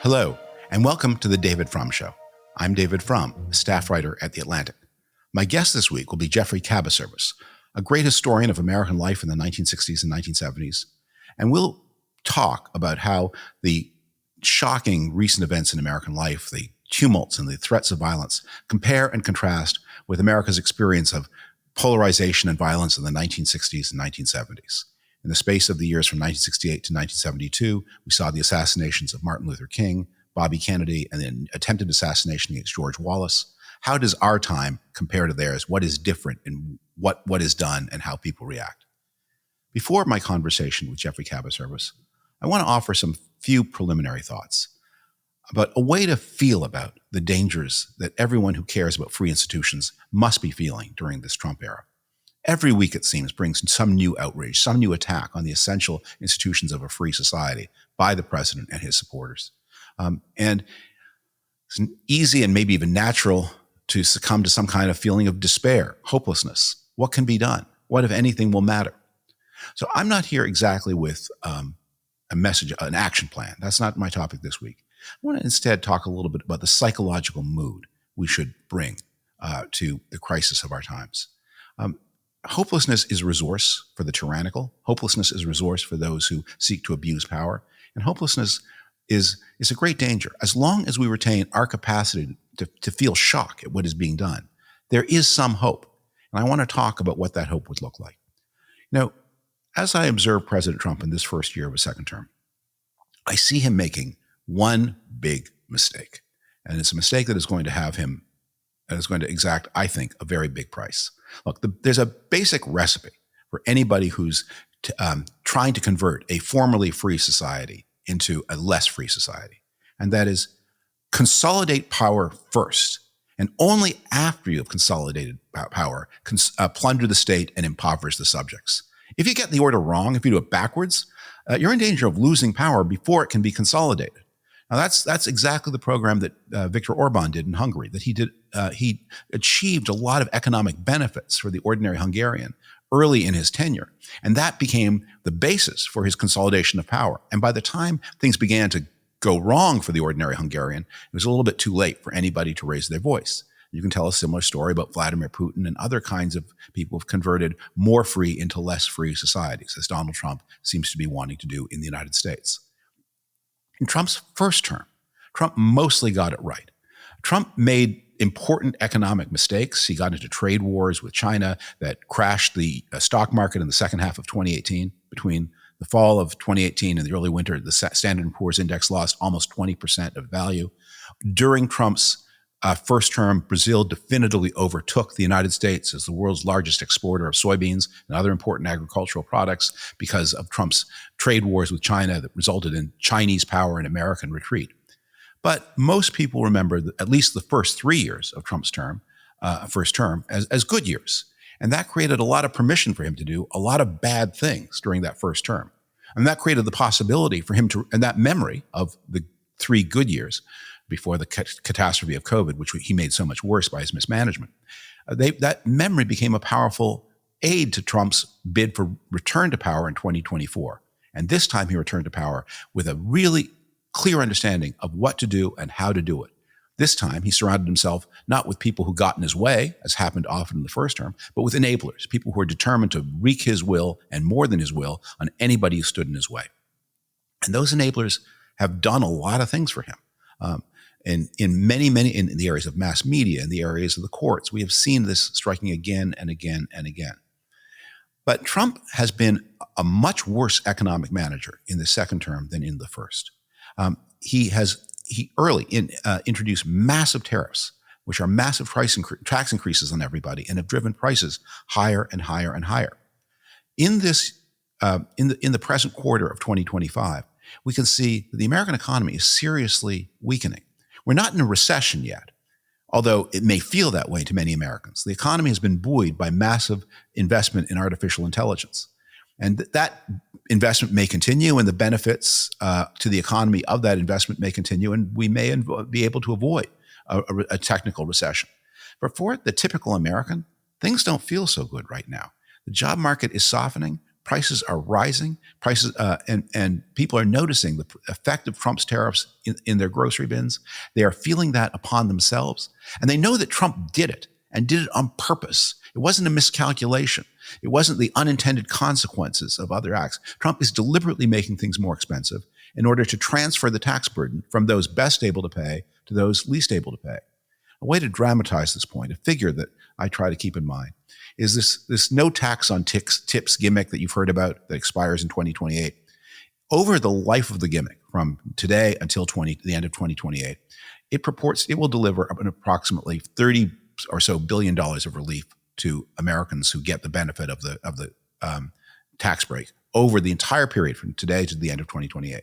Hello, and welcome to the David Frum Show. I'm David Frum, a staff writer at The Atlantic. My guest this week will be Geoffrey Kabaservice, a great historian of American life in the 1960s and 1970s. And we'll talk about how the shocking recent events in American life, the tumults and the threats of violence, compare and contrast with America's experience of polarization and violence in the 1960s and 1970s. In the space of the years from 1968 to 1972, we saw the assassinations of Martin Luther King, Bobby Kennedy, and the attempted assassination against George Wallace. How does our time compare to theirs? What is different in what is done and how people react? Before my conversation with Geoffrey Kabaservice, I want to offer some few preliminary thoughts about a way to feel about the dangers that everyone who cares about free institutions must be feeling during this Trump era. Every week, it seems, brings some new outrage, some new attack on the essential institutions of a free society by the president and his supporters. And it's easy and maybe even natural to succumb to some kind of feeling of despair, hopelessness. What can be done? What, if anything, will matter? So I'm not here exactly with a message, an action plan. That's not my topic this week. I want to instead talk a little bit about the psychological mood we should bring to the crisis of our times. Hopelessness is a resource for the tyrannical. Hopelessness is a resource for those who seek to abuse power. And hopelessness is a great danger. As long as we retain our capacity to feel shock at what is being done, there is some hope. And I want to talk about what that hope would look like. Now, as I observe President Trump in this first year of his second term, I see him making one big mistake. And it's a mistake that is going to have him, that is going to exact, I think, a very big price. Look, there's a basic recipe for anybody who's trying to convert a formerly free society into a less free society. And that is consolidate power first. And only after you have consolidated power, plunder the state and impoverish the subjects. If you get the order wrong, if you do it backwards, you're in danger of losing power before it can be consolidated. Now, that's exactly the program that Viktor Orban did in Hungary, that he did. He achieved a lot of economic benefits for the ordinary Hungarian early in his tenure. And that became the basis for his consolidation of power. And by the time things began to go wrong for the ordinary Hungarian, it was a little bit too late for anybody to raise their voice. You can tell a similar story about Vladimir Putin and other kinds of people who've converted more free into less free societies, as Donald Trump seems to be wanting to do in the United States. In Trump's first term, Trump mostly got it right. Trump made important economic mistakes. He got into trade wars with China that crashed the stock market in the second half of 2018. Between the fall of 2018 and the early winter, the Standard & Poor's index lost almost 20% of value. During Trump's first term, Brazil definitively overtook the United States as the world's largest exporter of soybeans and other important agricultural products because of Trump's trade wars with China that resulted in Chinese power and American retreat. But most people remember at least the first 3 years of Trump's first term as good years. And that created a lot of permission for him to do a lot of bad things during that first term. And that created the possibility for him to, and that memory of the 3 good years before the catastrophe of COVID, which he made so much worse by his mismanagement. That memory became a powerful aid to Trump's bid for return to power in 2024. And this time he returned to power with a really clear understanding of what to do and how to do it. This time he surrounded himself not with people who got in his way, as happened often in the first term, but with enablers, people who are determined to wreak his will and more than his will on anybody who stood in his way. And those enablers have done a lot of things for him. In the areas of mass media, in the areas of the courts, we have seen this striking again and again and again. But Trump has been a much worse economic manager in the second term than in the first. He early introduced massive tariffs, which are massive tax increases on everybody, and have driven prices higher and higher and higher. In this, in the present quarter of 2025, we can see that the American economy is seriously weakening. We're not in a recession yet, although it may feel that way to many Americans. The economy has been buoyed by massive investment in artificial intelligence. And that investment may continue, and the benefits to the economy of that investment may continue, and we may be able to avoid a technical recession. But for the typical American, things don't feel so good right now. The job market is softening. Prices are rising. And people are noticing the effect of Trump's tariffs in their grocery bins. They are feeling that upon themselves. And they know that Trump did it and did it on purpose. It wasn't a miscalculation. It wasn't the unintended consequences of other acts. Trump is deliberately making things more expensive in order to transfer the tax burden from those best able to pay to those least able to pay. A way to dramatize this point, a figure that I try to keep in mind, is this no tax on tips gimmick that you've heard about that expires in 2028. Over the life of the gimmick, from today until the end of 2028, it will deliver an approximately $30 or so billion of relief to Americans who get the benefit of the tax break over the entire period from today to the end of 2028.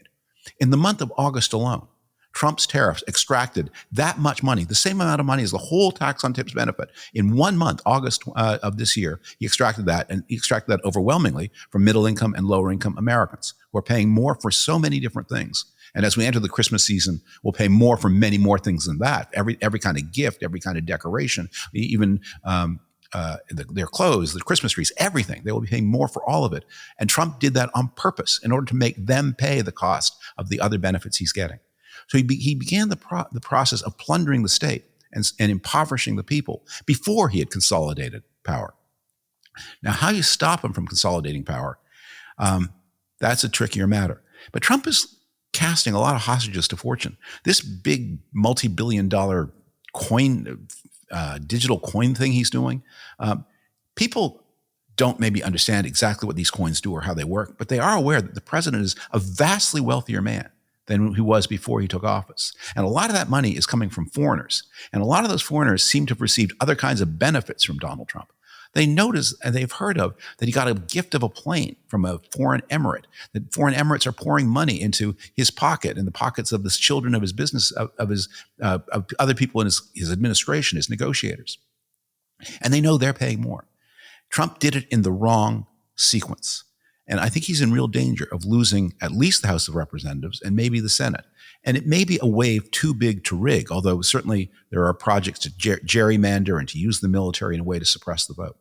In the month of August alone, Trump's tariffs extracted that much money, the same amount of money as the whole tax on tips benefit. In 1 month, August of this year, he extracted that, and he extracted that overwhelmingly from middle income and lower income Americans who are paying more for so many different things. And as we enter the Christmas season, we'll pay more for many more things than that. Every kind of gift, every kind of decoration, even their clothes, the Christmas trees, everything. They will be paying more for all of it. And Trump did that on purpose in order to make them pay the cost of the other benefits he's getting. So he began the process of plundering the state and impoverishing the people before he had consolidated power. Now, how you stop him from consolidating power, that's a trickier matter. But Trump is casting a lot of hostages to fortune. This big multi-billion-dollar digital coin thing he's doing, people don't maybe understand exactly what these coins do or how they work, but they are aware that the president is a vastly wealthier man than he was before he took office. And a lot of that money is coming from foreigners. And a lot of those foreigners seem to have received other kinds of benefits from Donald Trump. They notice, and they've heard of, that he got a gift of a plane from a foreign emirate, that foreign emirates are pouring money into his pocket and the pockets of the children of his business, of other people in his administration, his negotiators. And they know they're paying more. Trump did it in the wrong sequence. And I think he's in real danger of losing at least the House of Representatives and maybe the Senate. And it may be a wave too big to rig, although certainly there are projects to gerrymander and to use the military in a way to suppress the vote.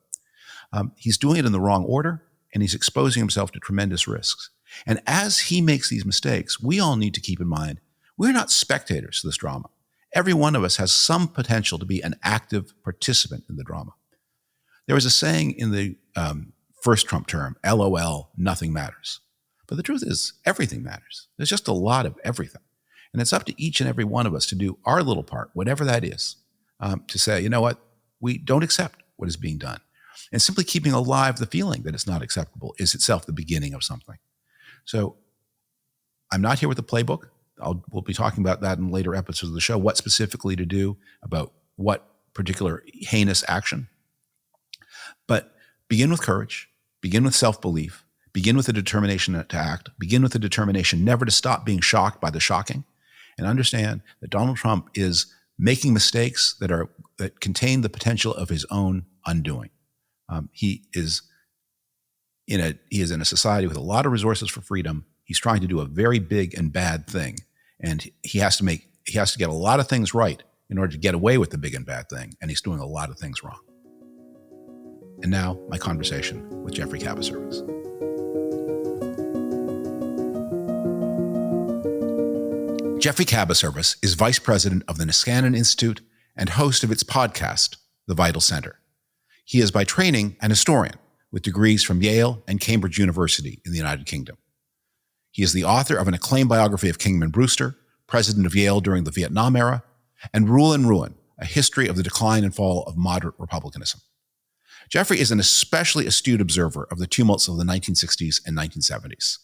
He's doing it in the wrong order, and he's exposing himself to tremendous risks. And as he makes these mistakes, we all need to keep in mind, we're not spectators to this drama. Every one of us has some potential to be an active participant in the drama. There was a saying in the first Trump term, LOL, nothing matters. But the truth is, everything matters. There's just a lot of everything. And it's up to each and every one of us to do our little part, whatever that is, to say, you know what, we don't accept what is being done. And simply keeping alive the feeling that it's not acceptable is itself the beginning of something. So I'm not here with the playbook. We'll be talking about that in later episodes of the show, what specifically to do about what particular heinous action. But begin with courage. Begin with self-belief, begin with the determination to act, begin with the determination never to stop being shocked by the shocking, and understand that Donald Trump is making mistakes that contain the potential of his own undoing. He is in a society with a lot of resources for freedom. He's trying to do a very big and bad thing, and he has to get a lot of things right in order to get away with the big and bad thing, and he's doing a lot of things wrong. And now, my conversation with Geoffrey Kabaservice. Geoffrey Kabaservice is vice president of the Niskanen Institute and host of its podcast, The Vital Center. He is by training an historian with degrees from Yale and Cambridge University in the United Kingdom. He is the author of an acclaimed biography of Kingman Brewster, president of Yale during the Vietnam era, and Rule and Ruin, a history of the decline and fall of moderate republicanism. Geoffrey is an especially astute observer of the tumults of the 1960s and 1970s,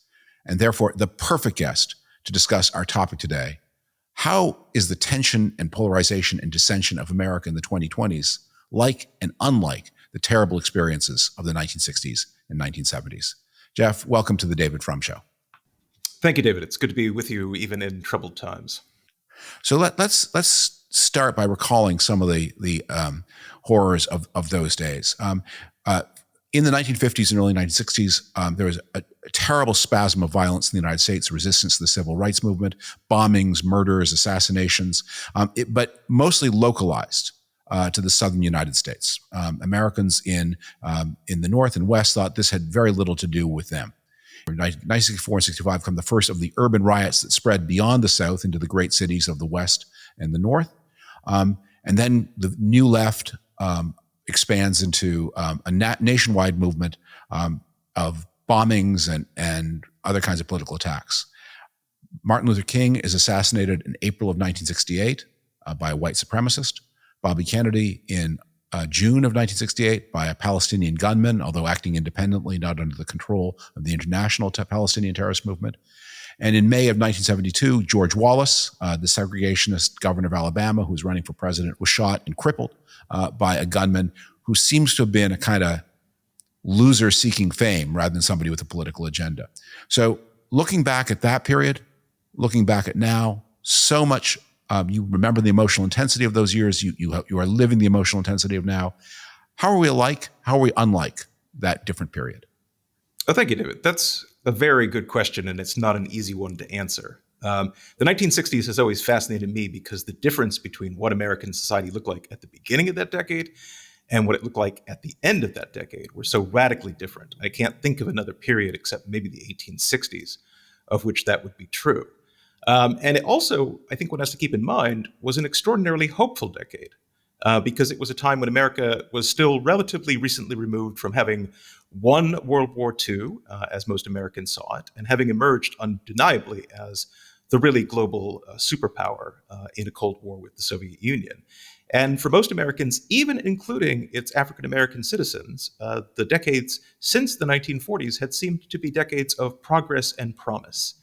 and therefore the perfect guest to discuss our topic today. How is the tension and polarization and dissension of America in the 2020s like and unlike the terrible experiences of the 1960s and 1970s? Jeff, welcome to the David Frum Show. Thank you, David. It's good to be with you even in troubled times. So let's start by recalling some of the horrors of those days. In the 1950s and early 1960s, there was a terrible spasm of violence in the United States, resistance to the civil rights movement, bombings, murders, assassinations, but mostly localized. to the southern United States. Americans in the North and West thought this had very little to do with them. 1964 and 65 come the first of the urban riots that spread beyond the South into the great cities of the West and the North. And then the New Left expands into a nationwide movement of bombings and other kinds of political attacks. Martin Luther King is assassinated in April of 1968 by a white supremacist. Bobby Kennedy in June of 1968 by a Palestinian gunman, although acting independently, not under the control of the international Palestinian terrorist movement. And in May of 1972, George Wallace, the segregationist governor of Alabama who was running for president, was shot and crippled by a gunman who seems to have been a kind of loser seeking fame rather than somebody with a political agenda. So looking back at that period, looking back at now, so much, you remember the emotional intensity of those years, you are living the emotional intensity of now. How are we alike? How are we unlike that different period? Oh, thank you, David. That's a very good question, and it's not an easy one to answer. The 1960s has always fascinated me because the difference between what American society looked like at the beginning of that decade and what it looked like at the end of that decade were so radically different. I can't think of another period except maybe the 1860s of which that would be true. And it also, I think one has to keep in mind, was an extraordinarily hopeful decade because it was a time when America was still relatively recently removed from having won World War II, as most Americans saw it, and having emerged undeniably as the really global superpower in a Cold War with the Soviet Union. And for most Americans, even including its African-American citizens, the decades since the 1940s had seemed to be decades of progress and promise.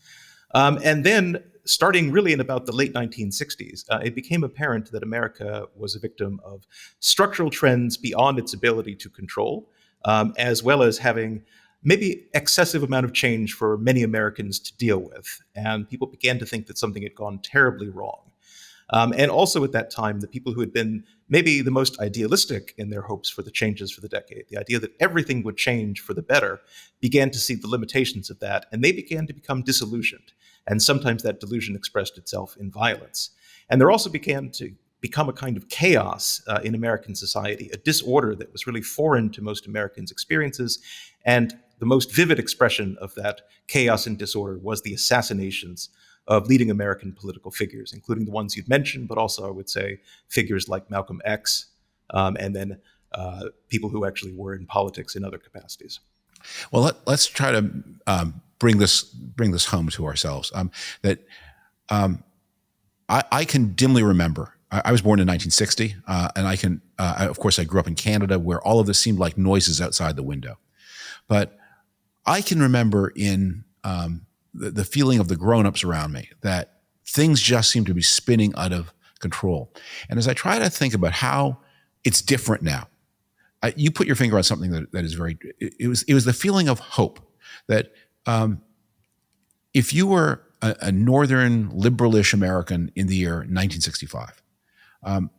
And then, starting really in about the late 1960s, it became apparent that America was a victim of structural trends beyond its ability to control, as well as having maybe excessive amount of change for many Americans to deal with. And people began to think that something had gone terribly wrong. And also at that time, the people who had been maybe the most idealistic in their hopes for the changes for the decade, the idea that everything would change for the better, began to see the limitations of that, and they began to become disillusioned. And sometimes that delusion expressed itself in violence. And there also began to become a kind of chaos in American society, a disorder that was really foreign to most Americans' experiences. And the most vivid expression of that chaos and disorder was the assassinations of leading American political figures, including the ones you'd mentioned, but also I would say figures like Malcolm X, and then people who actually were in politics in other capacities. Well, let's try to bring this home to ourselves. I can dimly remember. I was born in 1960, and of course, I grew up in Canada, where all of this seemed like noises outside the window. But I can remember in the feeling of the grown-ups around me that things just seem to be spinning out of control. And as I try to think about how it's different now, you put your finger on something that is very. It was the feeling of hope that if you were a northern liberalish American in the year 1965,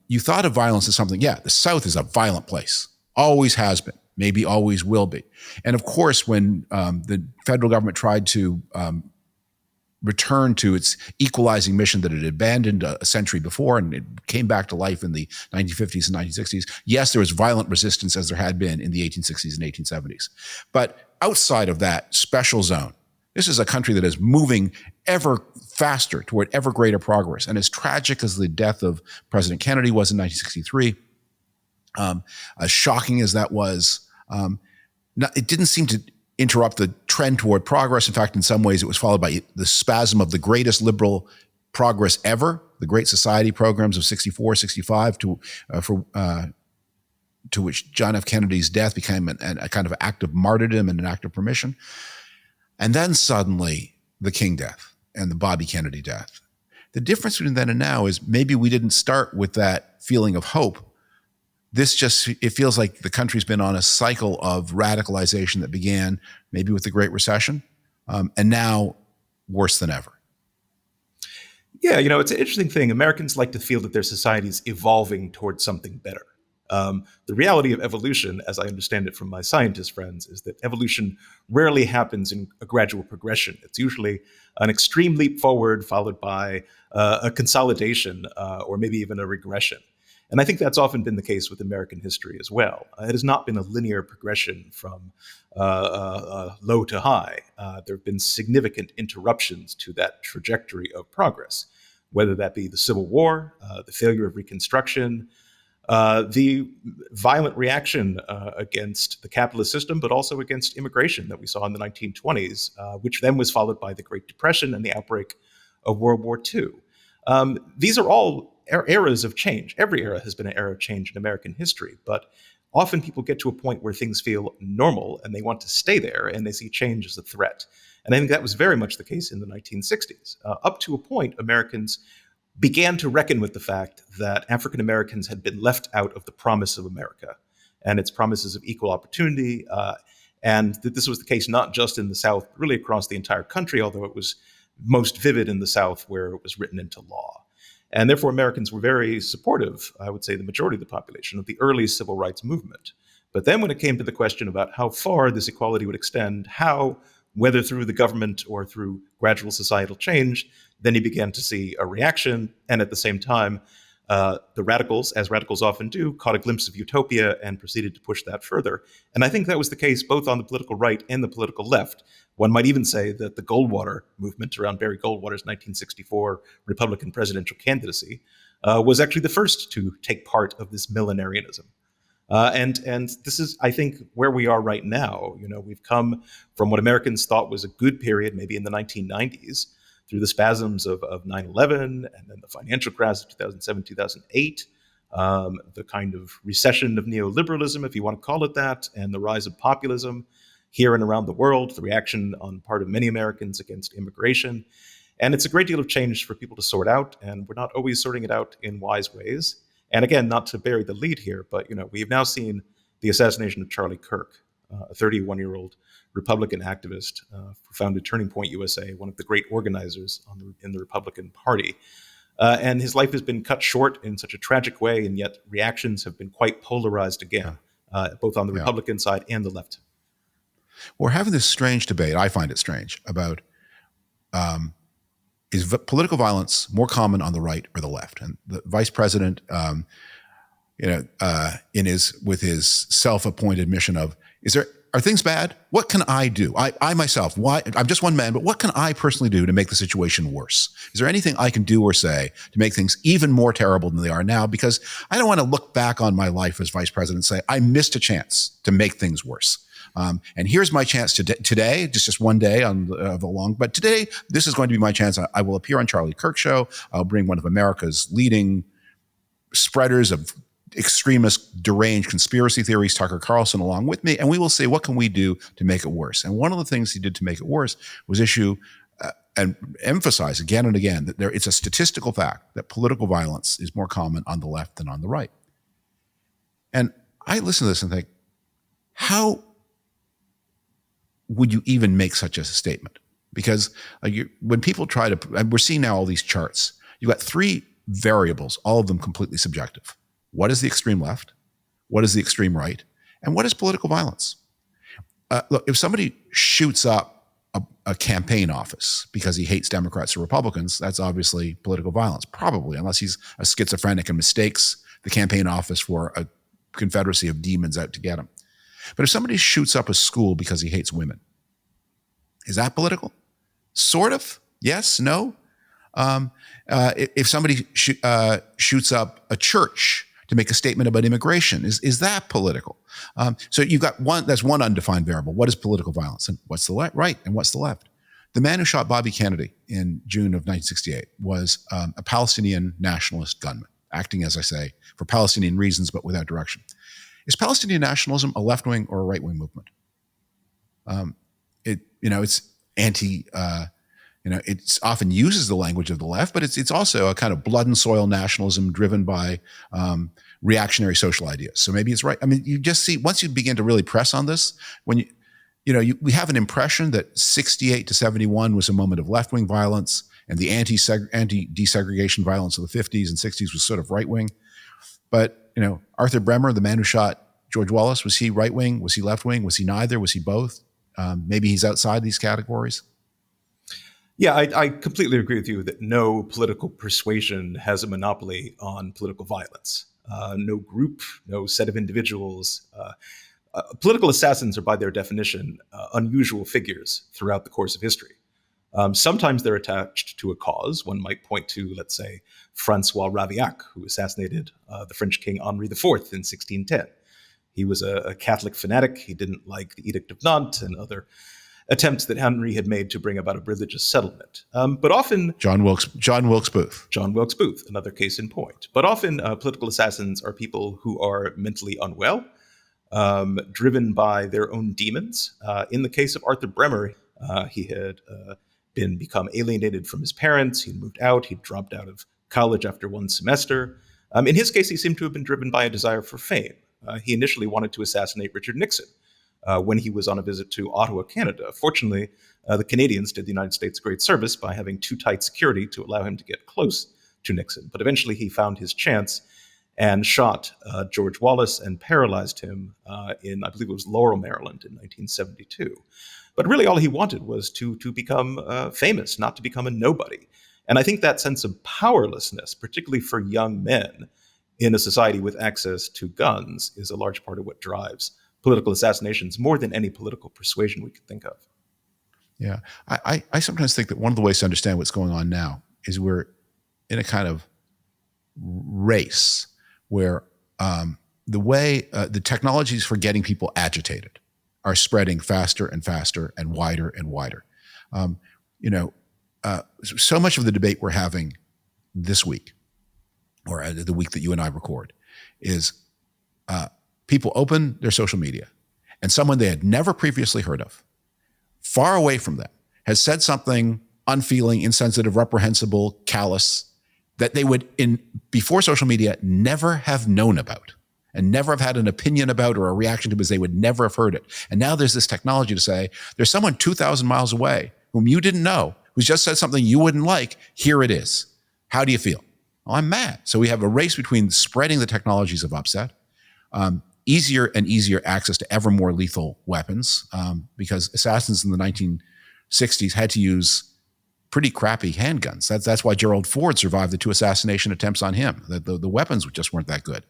you thought of violence as something. Yeah, the South is a violent place, always has been, maybe always will be. And of course, when the federal government tried to return to its equalizing mission that it had abandoned a century before, and it came back to life in the 1950s and 1960s. Yes, there was violent resistance as there had been in the 1860s and 1870s. But outside of that special zone, this is a country that is moving ever faster toward ever greater progress. And as tragic as the death of President Kennedy was in 1963, as shocking as that was, it didn't seem to interrupt the trend toward progress. In fact, in some ways, it was followed by the spasm of the greatest liberal progress ever, the Great Society programs of 64, 65, to which John F. Kennedy's death became a kind of act of martyrdom and an act of permission. And then suddenly, the King death and the Bobby Kennedy death. The difference between then and now is maybe we didn't start with that feeling of hope. It feels like the country's been on a cycle of radicalization that began maybe with the Great Recession, and now worse than ever. Yeah, it's an interesting thing. Americans like to feel that their society's evolving towards something better. The reality of evolution, as I understand it from my scientist friends, is that evolution rarely happens in a gradual progression. It's usually an extreme leap forward followed by a consolidation or maybe even a regression. And I think that's often been the case with American history as well. It has not been a linear progression from low to high. There have been significant interruptions to that trajectory of progress, whether that be the Civil War, the failure of Reconstruction, the violent reaction against the capitalist system, but also against immigration that we saw in the 1920s, which then was followed by the Great Depression and the outbreak of World War II. These are all eras of change. Every era has been an era of change in American history, but often people get to a point where things feel normal and they want to stay there and they see change as a threat. And I think that was very much the case in the 1960s. Up to a point, Americans began to reckon with the fact that African Americans had been left out of the promise of America and its promises of equal opportunity, and that this was the case not just in the South, really across the entire country, although it was most vivid in the South where it was written into law. And therefore, Americans were very supportive, I would say the majority of the population, of the early civil rights movement. But then when it came to the question about how far this equality would extend, how, whether through the government or through gradual societal change, then you began to see a reaction. And at the same time, the radicals, as radicals often do, caught a glimpse of utopia and proceeded to push that further. And I think that was the case both on the political right and the political left. One might even say that the Goldwater movement around Barry Goldwater's 1964 Republican presidential candidacy was actually the first to take part of this millenarianism. And this is, I think, where we are right now. You know, we've come from what Americans thought was a good period, maybe in the 1990s, through the spasms of 9/11 and then the financial crash of 2007, 2008, the kind of recession of neoliberalism, if you want to call it that, and the rise of populism here and around the world, the reaction on part of many Americans against immigration. And it's a great deal of change for people to sort out, and we're not always sorting it out in wise ways. And again, not to bury the lead here, but we have now seen the assassination of Charlie Kirk, a 31-year-old Republican activist who founded Turning Point USA, one of the great organizers in the Republican Party. And his life has been cut short in such a tragic way, and yet reactions have been quite polarized again, both on the Republican side and the left. We're having this strange debate, I find it strange, about is political violence more common on the right or the left? And the vice president, with his self-appointed mission of, are things bad? What can I do? I myself, I'm just one man, but what can I personally do to make the situation worse? Is there anything I can do or say to make things even more terrible than they are now? Because I don't want to look back on my life as vice president and say, I missed a chance to make things worse. And here's my chance today, just one day but today, this is going to be my chance. I will appear on Charlie Kirk Show. I'll bring one of America's leading spreaders of extremist, deranged conspiracy theories, Tucker Carlson, along with me, and we will say, what can we do to make it worse? And one of the things he did to make it worse was issue and emphasize again and again that it's a statistical fact that political violence is more common on the left than on the right. And I listen to this and think, how would you even make such a statement? Because when people try to, and we're seeing now all these charts, you've got three variables, all of them completely subjective. What is the extreme left? What is the extreme right? And what is political violence? Look, if somebody shoots up a campaign office because he hates Democrats or Republicans, that's obviously political violence, probably, unless he's a schizophrenic and mistakes the campaign office for a confederacy of demons out to get him. But if somebody shoots up a school because he hates women, is that political? Sort of. Yes, no. If somebody shoots up a church to make a statement about immigration, is that political? So you've got that's one undefined variable. What is political violence? And what's the right and what's the left? The man who shot Bobby Kennedy in June of 1968 was a Palestinian nationalist gunman, acting, as I say, for Palestinian reasons, but without direction. Is Palestinian nationalism a left-wing or a right-wing movement? It's anti, it often uses the language of the left, but it's also a kind of blood and soil nationalism driven by reactionary social ideas. So maybe it's right. I mean, you just see, once you begin to really press on this, when we have an impression that 68 to 71 was a moment of left-wing violence, and the anti-desegregation violence of the 50s and 60s was sort of right-wing. But Arthur Bremer, the man who shot George Wallace, was he right-wing? Was he left-wing? Was he neither? Was he both? Maybe he's outside these categories. Yeah, I completely agree with you that no political persuasion has a monopoly on political violence. no group, no set of individuals. Political assassins are, by their definition, unusual figures throughout the course of history. Sometimes they're attached to a cause. One might point to, let's say, Francois Ravaillac, who assassinated the French King Henri IV in 1610. He was a Catholic fanatic. He didn't like the Edict of Nantes and other attempts that Henry had made to bring about a religious settlement. But often... John Wilkes Booth. John Wilkes Booth, another case in point. But often political assassins are people who are mentally unwell, driven by their own demons. In the case of Arthur Bremer, he had become alienated from his parents. He moved out. He dropped out of college after one semester. In his case, he seemed to have been driven by a desire for fame. He initially wanted to assassinate Richard Nixon when he was on a visit to Ottawa, Canada. Fortunately, the Canadians did the United States great service by having too tight security to allow him to get close to Nixon. But eventually he found his chance and shot George Wallace and paralyzed him in, I believe it was Laurel, Maryland in 1972. But really all he wanted was to become famous, not to become a nobody. And I think that sense of powerlessness, particularly for young men in a society with access to guns, is a large part of what drives political assassinations more than any political persuasion we could think of. Yeah. I sometimes think that one of the ways to understand what's going on now is we're in a kind of race where the way the technologies for getting people agitated are spreading faster and faster and wider and wider. So much of the debate we're having this week, or the week that you and I record, is people open their social media and someone they had never previously heard of, far away from them, has said something unfeeling, insensitive, reprehensible, callous, that they would, before social media, never have known about and never have had an opinion about or a reaction to, because they would never have heard it. And now there's this technology to say, there's someone 2,000 miles away whom you didn't know, who's just said something you wouldn't like. Here it is. How do you feel? Well, I'm mad. So we have a race between spreading the technologies of upset, easier and easier access to ever more lethal weapons, because assassins in the 1960s had to use pretty crappy handguns. That's why Gerald Ford survived the 2 assassination attempts on him. The weapons just weren't that good.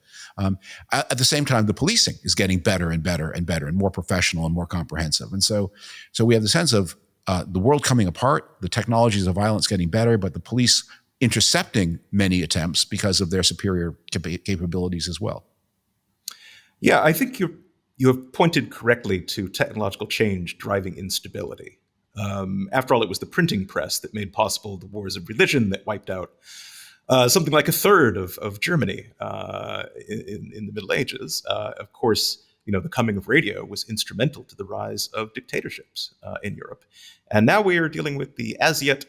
At the same time, the policing is getting better and better and better and more professional and more comprehensive. And so we have the sense of the world coming apart, the technologies of violence getting better, but the police intercepting many attempts because of their superior capabilities as well. Yeah, I think you have pointed correctly to technological change driving instability. After all, it was the printing press that made possible the wars of religion that wiped out something like a third of Germany in the Middle Ages. Of course, the coming of radio was instrumental to the rise of dictatorships in Europe. And now we are dealing with the as yet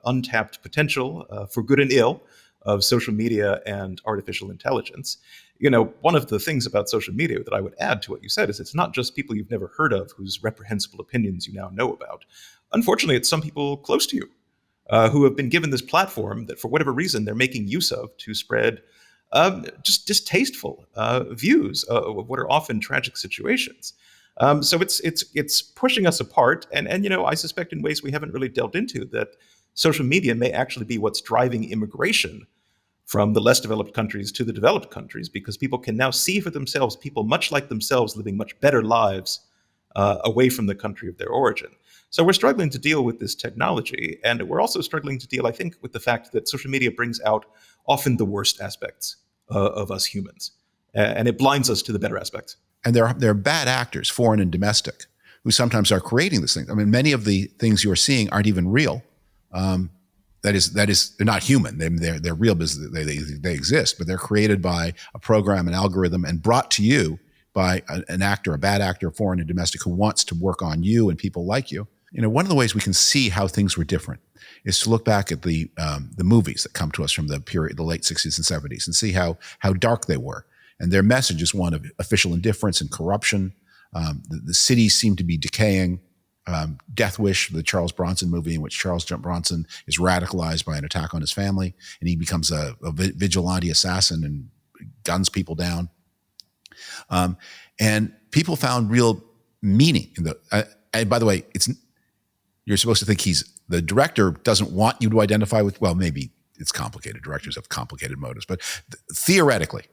untapped potential for good and ill of social media and artificial intelligence. One of the things about social media that I would add to what you said is it's not just people you've never heard of whose reprehensible opinions you now know about. Unfortunately, it's some people close to you who have been given this platform that for whatever reason they're making use of to spread just distasteful views of what are often tragic situations. So it's pushing us apart. And I suspect in ways we haven't really delved into that social media may actually be what's driving immigration from the less developed countries to the developed countries, because people can now see for themselves people much like themselves living much better lives away from the country of their origin. So we're struggling to deal with this technology, and we're also struggling to deal, I think, with the fact that social media brings out often the worst aspects of us humans, and it blinds us to the better aspects. And there are bad actors, foreign and domestic, who sometimes are creating this thing. I mean, many of the things you're seeing aren't even real. That is, they're not human. They're real because they exist, but they're created by a program, an algorithm, and brought to you by an actor, a bad actor, foreign and domestic, who wants to work on you and people like you. One of the ways we can see how things were different is to look back at the movies that come to us from the period, the late 60s and 70s, and see how dark they were. And their message is one of official indifference and corruption. The cities seem to be decaying. Death Wish, the Charles Bronson movie, in which Charles Bronson is radicalized by an attack on his family, and he becomes a vigilante assassin and guns people down. And people found real meaning in and by the way, you're supposed to think the director doesn't want you to identify with, well, maybe it's complicated. Directors have complicated motives, but theoretically,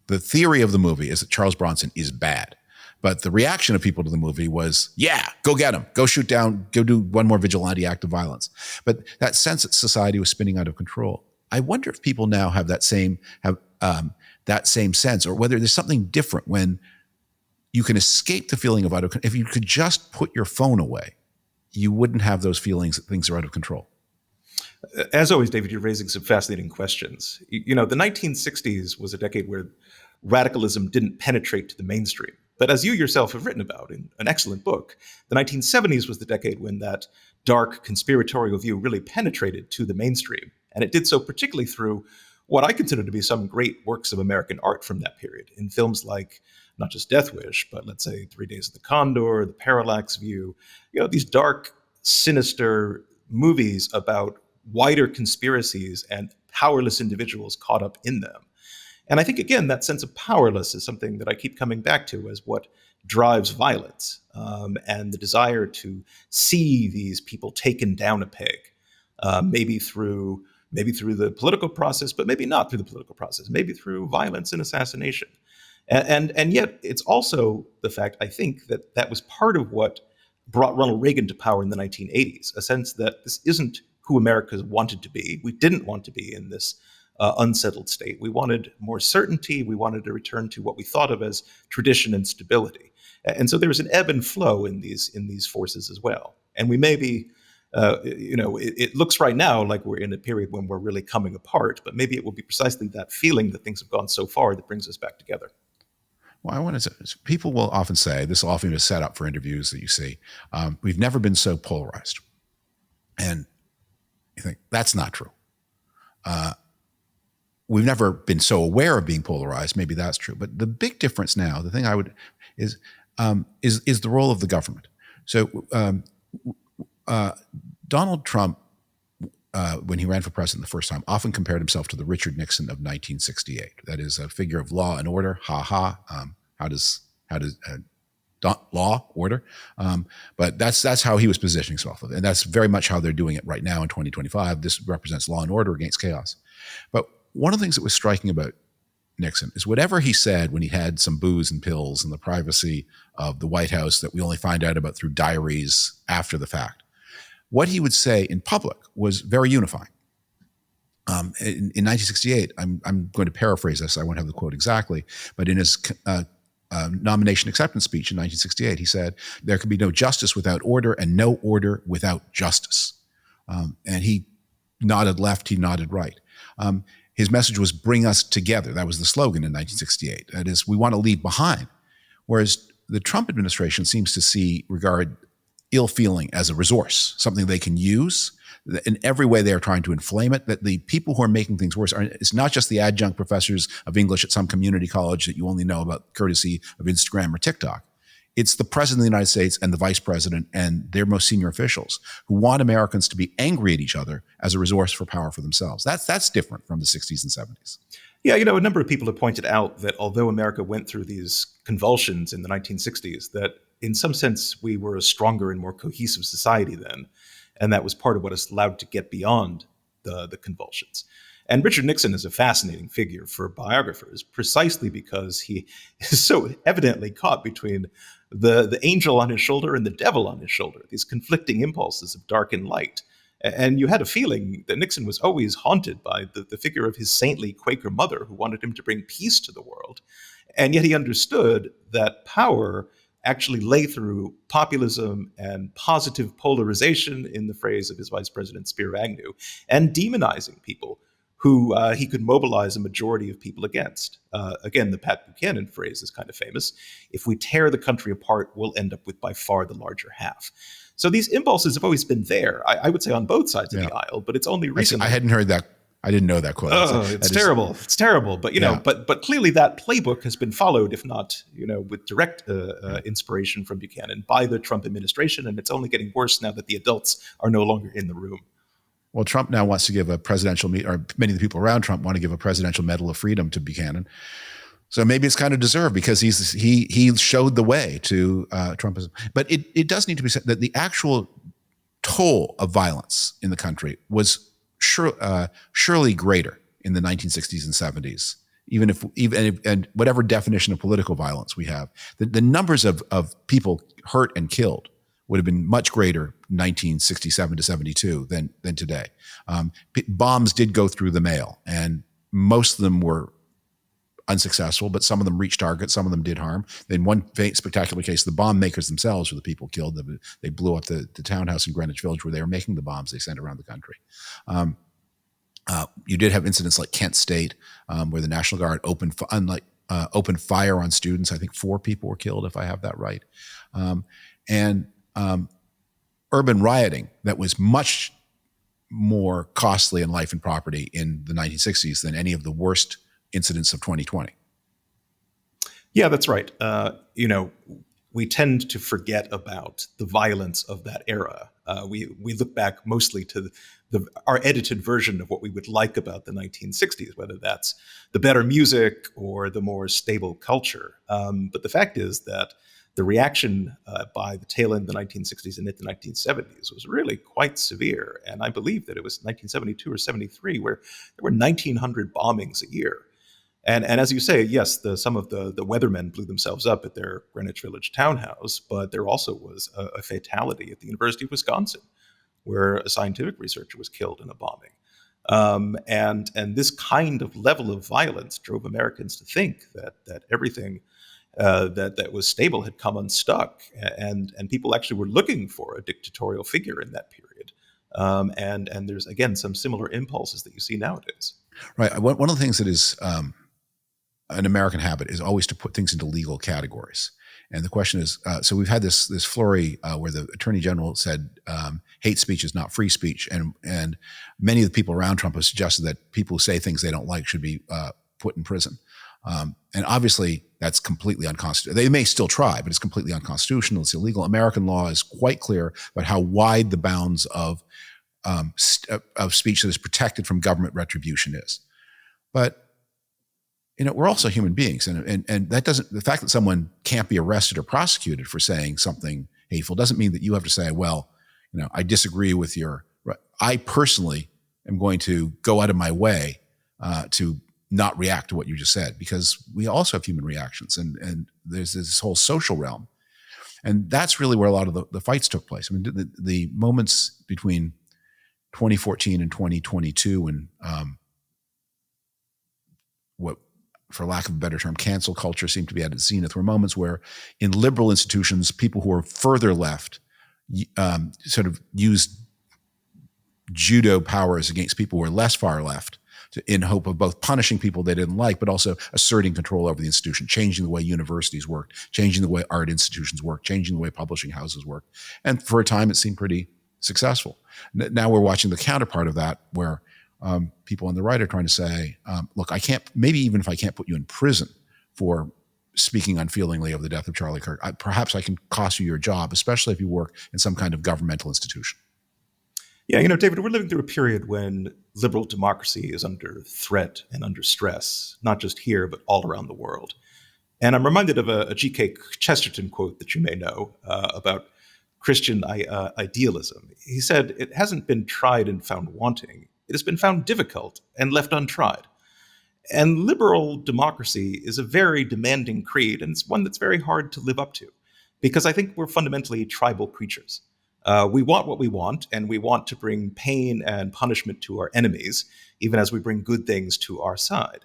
the theory of the movie is that Charles Bronson is bad. But the reaction of people to the movie was, yeah, go get him, go shoot down, go do one more vigilante act of violence. But that sense that society was spinning out of control. I wonder if people now have that same sense, or whether there's something different when you can escape the feeling of out of control. If you could just put your phone away, you wouldn't have those feelings that things are out of control. As always, David, you're raising some fascinating questions. You know, the 1960s was a decade where radicalism didn't penetrate to the mainstream. But as you yourself have written about in an excellent book, the 1970s was the decade when that dark conspiratorial view really penetrated to the mainstream. And it did so particularly through what I consider to be some great works of American art from that period, in films like not just Death Wish, but let's say 3 Days of the Condor, The Parallax View, these dark, sinister movies about wider conspiracies and powerless individuals caught up in them. And I think, again, that sense of powerless is something that I keep coming back to as what drives violence, and the desire to see these people taken down a peg, maybe through the political process, but maybe not through the political process, maybe through violence and assassination. And yet it's also the fact, I think, that was part of what brought Ronald Reagan to power in the 1980s, a sense that this isn't who America wanted to be. We didn't want to be in this unsettled state. We wanted more certainty. We wanted to return to what we thought of as tradition and stability. And so there was an ebb and flow in these forces as well. And we may be, it looks right now like we're in a period when we're really coming apart, but maybe it will be precisely that feeling that things have gone so far that brings us back together. Well, I want to say, people will often say, this will often be a setup for interviews that you see, we've never been so polarized. And you think, that's not true. We've never been so aware of being polarized. Maybe that's true. But the big difference now, the thing I would, is the role of the government. So Donald Trump, when he ran for president the first time, often compared himself to the Richard Nixon of 1968. That is a figure of law and order. How does law, order? But that's how he was positioning himself. And that's very much how they're doing it right now in 2025. This represents law and order against chaos. But one of the things that was striking about Nixon is whatever he said when he had some booze and pills in the privacy of the White House that we only find out about through diaries after the fact, what he would say in public was very unifying. In 1968, I'm going to paraphrase this, I won't have the quote exactly, but in his nomination acceptance speech in 1968, he said, there can be no justice without order and no order without justice. And he nodded left, he nodded right. His message was bring us together. That was the slogan in 1968. That is, we want to leave behind. Whereas the Trump administration seems to regard ill feeling as a resource, something they can use. In every way, they are trying to inflame it. That the people who are making things worse it's not just the adjunct professors of English at some community college that you only know about courtesy of Instagram or TikTok. It's the president of the United States and the vice president and their most senior officials who want Americans to be angry at each other as a resource for power for themselves. That's different from the 60s and 70s. Yeah, a number of people have pointed out that although America went through these convulsions in the 1960s, that in some sense we were a stronger and more cohesive society then. And that was part of what us allowed to get beyond the convulsions. And Richard Nixon is a fascinating figure for biographers, precisely because he is so evidently caught between the angel on his shoulder and the devil on his shoulder, these conflicting impulses of dark and light. And you had a feeling that Nixon was always haunted by the figure of his saintly Quaker mother who wanted him to bring peace to the world. And yet he understood that power actually lay through populism and positive polarization, in the phrase of his vice president Spiro Agnew, and demonizing people who he could mobilize a majority of people against. Again, the Pat Buchanan phrase is kind of famous. If we tear the country apart, we'll end up with by far the larger half. So these impulses have always been there, I would say on both sides of the aisle, but it's only recently. I hadn't heard that. I didn't know that quote. It's terrible. It's terrible. But, but clearly that playbook has been followed, if not, with direct inspiration from Buchanan by the Trump administration. And it's only getting worse now that the adults are no longer in the room. Well, Trump now wants to give a presidential or many of the people around Trump want to give a presidential Medal of Freedom to Buchanan. So maybe it's kind of deserved because he showed the way to Trumpism. But it does need to be said that the actual toll of violence in the country was surely greater in the 1960s and 70s And whatever definition of political violence we have, the numbers of people hurt and killed would have been much greater 1967 to 72 than today. Bombs did go through the mail, and most of them were unsuccessful, but some of them reached targets, some of them did harm. In one spectacular case, the bomb makers themselves were the people killed. They blew up the townhouse in Greenwich Village where they were making the bombs they sent around the country. You did have incidents like Kent State, where the National Guard opened fire on students. I think 4 people were killed, if I have that right. And urban rioting that was much more costly in life and property in the 1960s than any of the worst incidents of 2020. Yeah, that's right. We tend to forget about the violence of that era. We look back mostly to our edited version of what we would like about the 1960s, whether that's the better music or the more stable culture. But the fact is that the reaction by the tail end of the 1960s and into the 1970s was really quite severe. And I believe that it was 1972 or 73 where there were 1,900 bombings a year. And as you say, yes, some of the weathermen blew themselves up at their Greenwich Village townhouse, but there also was a fatality at the University of Wisconsin, where a scientific researcher was killed in a bombing. And this kind of level of violence drove Americans to think that everything that was stable had come unstuck, and people actually were looking for a dictatorial figure in that period. And there's, again, some similar impulses that you see nowadays. Right. One of the things that is an American habit is always to put things into legal categories. And the question is, so we've had this flurry where the Attorney General said hate speech is not free speech, and many of the people around Trump have suggested that people who say things they don't like should be put in prison. And obviously, that's completely unconstitutional. They may still try, but it's completely unconstitutional. It's illegal. American law is quite clear about how wide the bounds of speech that is protected from government retribution is. But we're also human beings, and that doesn't. The fact that someone can't be arrested or prosecuted for saying something hateful doesn't mean that you have to say, well, I disagree with your. I personally am going to go out of my way to not react to what you just said, because we also have human reactions, and there's this whole social realm, and that's really where a lot of the fights took place. I mean, the moments between 2014 and 2022, and what, for lack of a better term, cancel culture seemed to be at its zenith, were moments where in liberal institutions, people who were further left sort of used judo powers against people who were less far left in hope of both punishing people they didn't like, but also asserting control over the institution, changing the way universities worked, changing the way art institutions worked, changing the way publishing houses worked. And for a time, it seemed pretty successful. Now we're watching the counterpart of that, where people on the right are trying to say, look, maybe even if I can't put you in prison for speaking unfeelingly of the death of Charlie Kirk, perhaps I can cost you your job, especially if you work in some kind of governmental institution. Yeah, David, we're living through a period when liberal democracy is under threat and under stress, not just here, but all around the world. And I'm reminded of a G.K. Chesterton quote that you may know about Christian idealism. He said, "It hasn't been tried and found wanting. It has been found difficult and left untried." And liberal democracy is a very demanding creed, and it's one that's very hard to live up to, because I think we're fundamentally tribal creatures. We want what we want, and we want to bring pain and punishment to our enemies, even as we bring good things to our side.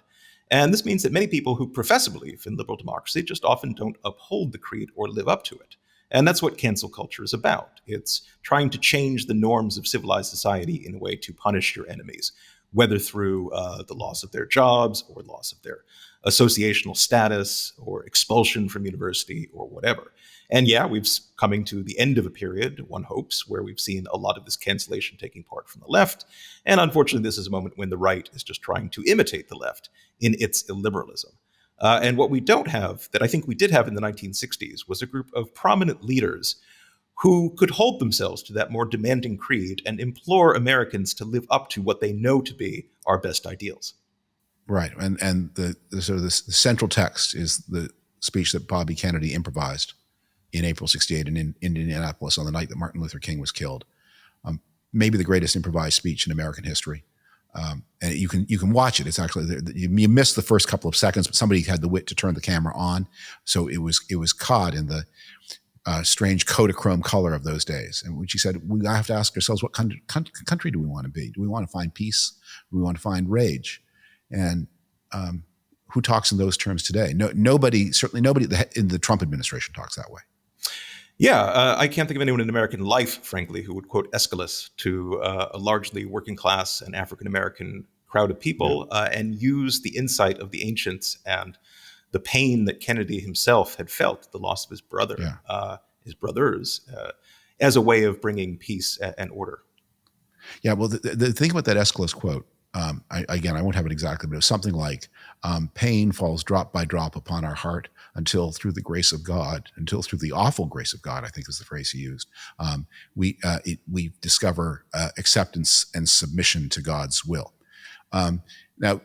And this means that many people who profess a belief in liberal democracy just often don't uphold the creed or live up to it. And that's what cancel culture is about. It's trying to change the norms of civilized society in a way to punish your enemies, whether through the loss of their jobs or loss of their associational status or expulsion from university or whatever. And yeah, we've coming to the end of a period, one hopes, where we've seen a lot of this cancellation taking part from the left. And unfortunately, this is a moment when the right is just trying to imitate the left in its illiberalism. And what we don't have, that I think we did have in the 1960s, was a group of prominent leaders who could hold themselves to that more demanding creed and implore Americans to live up to what they know to be our best ideals. Right. And the central text is the speech that Bobby Kennedy improvised in April 68 in Indianapolis on the night that Martin Luther King was killed. Maybe the greatest improvised speech in American history. And you can watch it. It's actually you miss the first couple of seconds, but somebody had the wit to turn the camera on, so it was caught in the strange Kodachrome color of those days. And when she said, we have to ask ourselves, what country do we want to be? Do we want to find peace? Do we want to find rage? And who talks in those terms today? Nobody, certainly nobody in the Trump administration talks that way. Yeah, I can't think of anyone in American life, frankly, who would quote Aeschylus to a largely working class and African American crowd of people and use the insight of the ancients and the pain that Kennedy himself had felt, the loss of his brother, his brothers, as a way of bringing peace and order. Yeah, well, the thing about that Aeschylus quote, I won't have it exactly, but it was something like, pain falls drop by drop upon our heart until through the awful grace of God, I think is the phrase he used, we discover acceptance and submission to God's will. Now,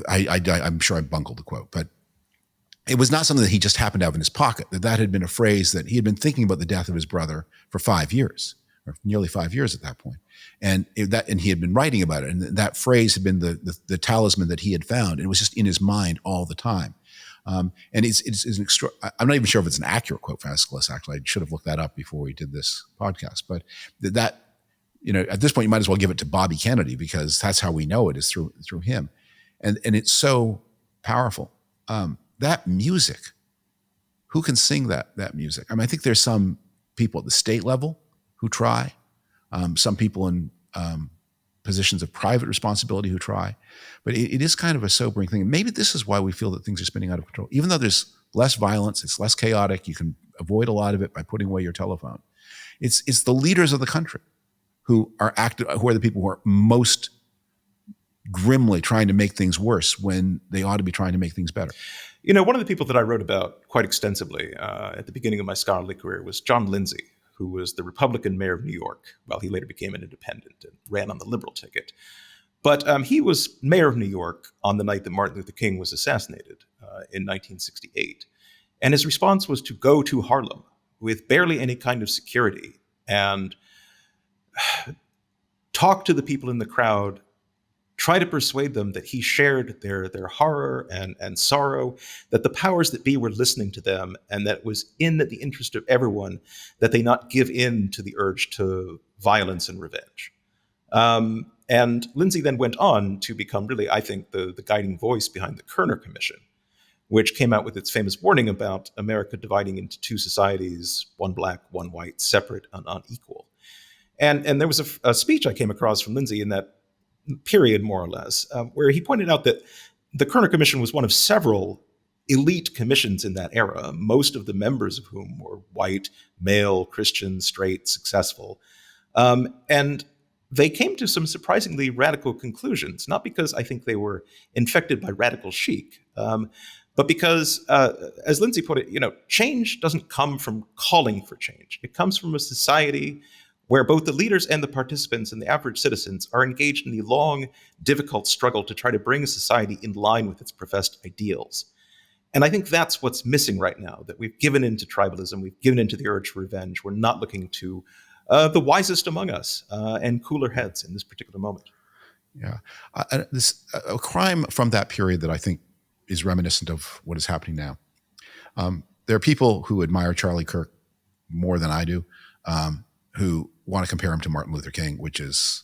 I'm sure I bungled the quote, but it was not something that he just happened to have in his pocket. That had been a phrase that he had been thinking about the death of his brother for 5 years, or nearly 5 years at that point. And he had been writing about it. And that phrase had been the talisman that he had found. And it was just in his mind all the time. And it's an extra. I'm not even sure if it's an accurate quote from Aeschylus. Actually, I should have looked that up before we did this podcast. But that, at this point, you might as well give it to Bobby Kennedy, because that's how we know it, is through him. And it's so powerful. That music, who can sing that music? I mean, I think there's some people at the state level who try, some people in positions of private responsibility who try, but it is kind of a sobering thing. And maybe this is why we feel that things are spinning out of control. Even though there's less violence, it's less chaotic, you can avoid a lot of it by putting away your telephone. It's the leaders of the country who are the people who are most grimly trying to make things worse when they ought to be trying to make things better. One of the people that I wrote about quite extensively at the beginning of my scholarly career was John Lindsay, who was the Republican mayor of New York. Well, he later became an independent and ran on the liberal ticket. But he was mayor of New York on the night that Martin Luther King was assassinated in 1968. And his response was to go to Harlem with barely any kind of security and talk to the people in the crowd, try to persuade them that he shared their horror and sorrow, that the powers that be were listening to them, and that it was in the interest of everyone that they not give in to the urge to violence and revenge. And Lindsay then went on to become really, I think, the guiding voice behind the Kerner Commission, which came out with its famous warning about America dividing into two societies, one black, one white, separate and unequal. And there was a speech I came across from Lindsay in that period, more or less, where he pointed out that the Kerner Commission was one of several elite commissions in that era, most of the members of whom were white, male, Christian, straight, successful. And they came to some surprisingly radical conclusions, not because I think they were infected by radical chic, but because, as Lindsay put it, change doesn't come from calling for change. It comes from a society where both the leaders and the participants and the average citizens are engaged in the long, difficult struggle to try to bring a society in line with its professed ideals. And I think that's what's missing right now, that we've given into tribalism, we've given into the urge for revenge. We're not looking to the wisest among us and cooler heads in this particular moment. Yeah. A crime from that period that I think is reminiscent of what is happening now. There are people who admire Charlie Kirk more than I do, who want to compare him to Martin Luther King, which is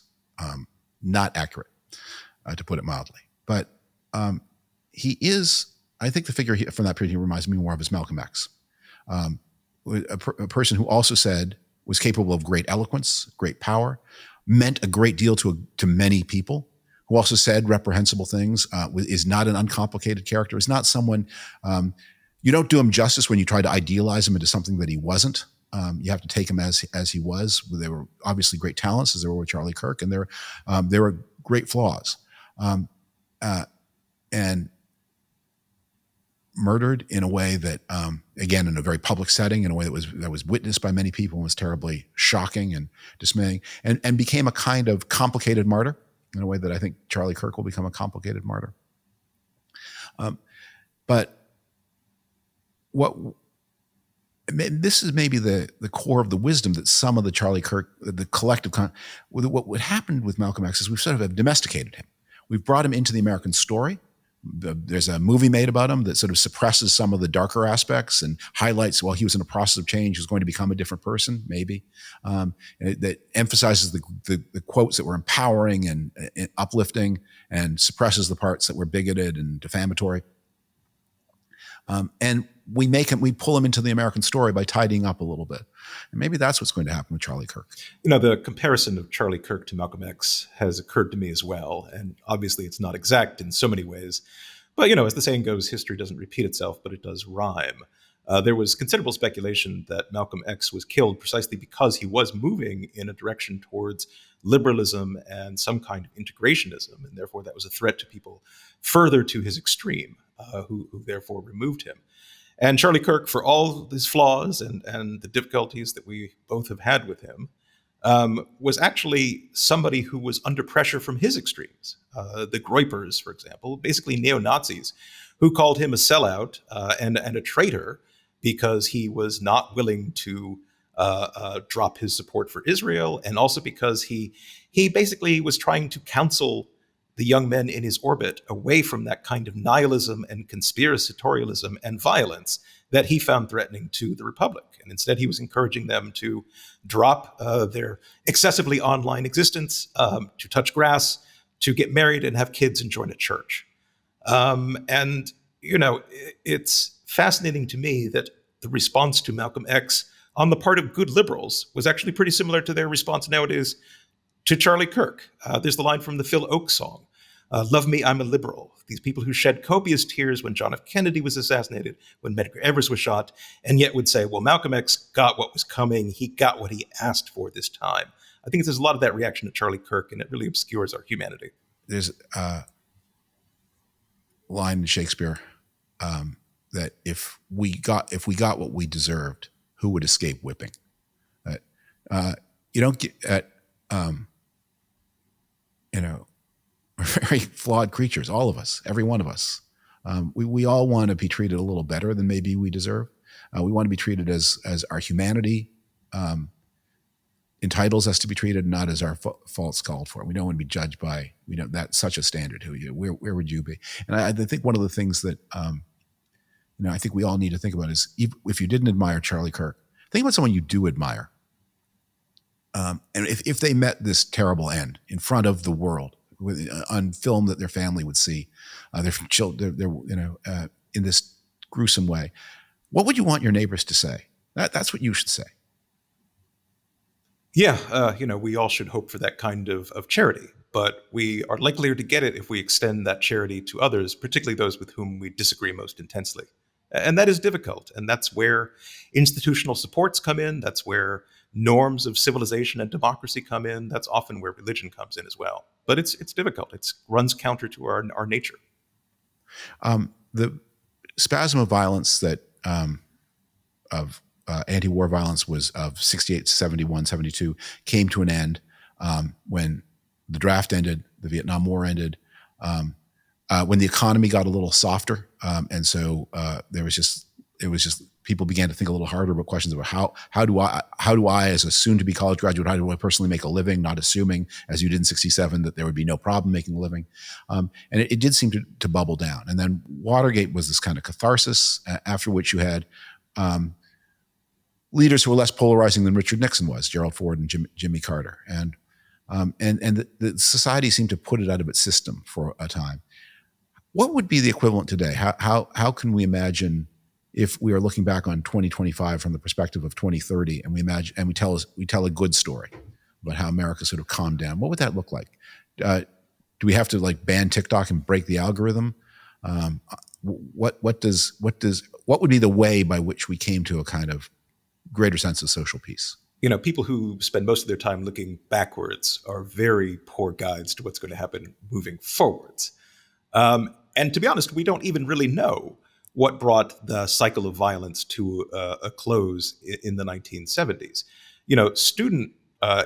not accurate, to put it mildly. But he is, I think the figure from that period, he reminds me more of as Malcolm X, a person who also was capable of great eloquence, great power, meant a great deal to many people, who also said reprehensible things, is not an uncomplicated character, is not someone, you don't do him justice when you try to idealize him into something that he wasn't. You have to take him as he was. There were obviously great talents, as there were with Charlie Kirk, and there were great flaws. And murdered in a way that, again, in a very public setting, in a way that was witnessed by many people and was terribly shocking and dismaying, and became a kind of complicated martyr in a way that I think Charlie Kirk will become a complicated martyr. But this is maybe the core of the wisdom that some of the Charlie Kirk, the collective, what happened with Malcolm X is we've sort of have domesticated him. we've brought him into the American story. There's a movie made about him that sort of suppresses some of the darker aspects and highlights, well, he was in a process of change. He was going to become a different person, maybe. That emphasizes the quotes that were empowering and uplifting and suppresses the parts that were bigoted and defamatory. And we pull him into the American story by tidying up a little bit. And maybe that's what's going to happen with Charlie Kirk. The comparison of Charlie Kirk to Malcolm X has occurred to me as well. And obviously it's not exact in so many ways. But, as the saying goes, history doesn't repeat itself, but it does rhyme. There was considerable speculation that Malcolm X was killed precisely because he was moving in a direction towards liberalism and some kind of integrationism. And therefore that was a threat to people further to his extreme, who therefore removed him. And Charlie Kirk, for all his flaws and the difficulties that we both have had with him, was actually somebody who was under pressure from his extremes. The Groypers, for example, basically neo-Nazis, who called him a sellout and a traitor because he was not willing to drop his support for Israel, and also because he basically was trying to counsel the young men in his orbit away from that kind of nihilism and conspiratorialism and violence that he found threatening to the Republic. And instead, he was encouraging them to drop their excessively online existence, to touch grass, to get married and have kids and join a church. It's fascinating to me that the response to Malcolm X on the part of good liberals was actually pretty similar to their response nowadays to Charlie Kirk. There's the line from the Phil Oakes song, "Love me, I'm a liberal." These people who shed copious tears when John F. Kennedy was assassinated, when Medgar Evers was shot, and yet would say, well, Malcolm X got what was coming. He got what he asked for this time. I think there's a lot of that reaction to Charlie Kirk, and it really obscures our humanity. There's a line in Shakespeare that if we got what we deserved, who would escape whipping? You don't get at we're very flawed creatures, all of us, every one of us. We all want to be treated a little better than maybe we deserve. We want to be treated as our humanity entitles us to be treated, not as our faults called for. We don't want to be judged by, that's such a standard. Where would you be? And I think one of the things that I think we all need to think about is, if you didn't admire Charlie Kirk, think about someone you do admire. And if they met this terrible end in front of the world, on film that their family would see, their children, in this gruesome way, what would you want your neighbors to say? That's what you should say. Yeah, we all should hope for that kind of charity, but we are likelier to get it if we extend that charity to others, particularly those with whom we disagree most intensely. And that is difficult. And that's where institutional supports come in. That's where norms of civilization and democracy come in. That's often where religion comes in as well. But it's difficult. It runs counter to our nature. The spasm of violence that of anti-war violence was of 68, 71, 72 came to an end when the draft ended, the Vietnam War ended, when the economy got a little softer, and so it was just people began to think a little harder about questions about how do I as a soon-to-be college graduate, how do I personally make a living, not assuming, as you did in 67, that there would be no problem making a living. And it did seem to bubble down. And then Watergate was this kind of catharsis, after which you had leaders who were less polarizing than Richard Nixon was, Gerald Ford and Jimmy Carter. And the society seemed to put it out of its system for a time. What would be the equivalent today? How can we imagine, if we are looking back on 2025 from the perspective of 2030, and we tell a good story about how America sort of calmed down? What would that look like? Do we have to ban TikTok and break the algorithm? What would be the way by which we came to a kind of greater sense of social peace? People who spend most of their time looking backwards are very poor guides to what's going to happen moving forwards. And to be honest, we don't even really know what brought the cycle of violence to a close in the 1970s. Student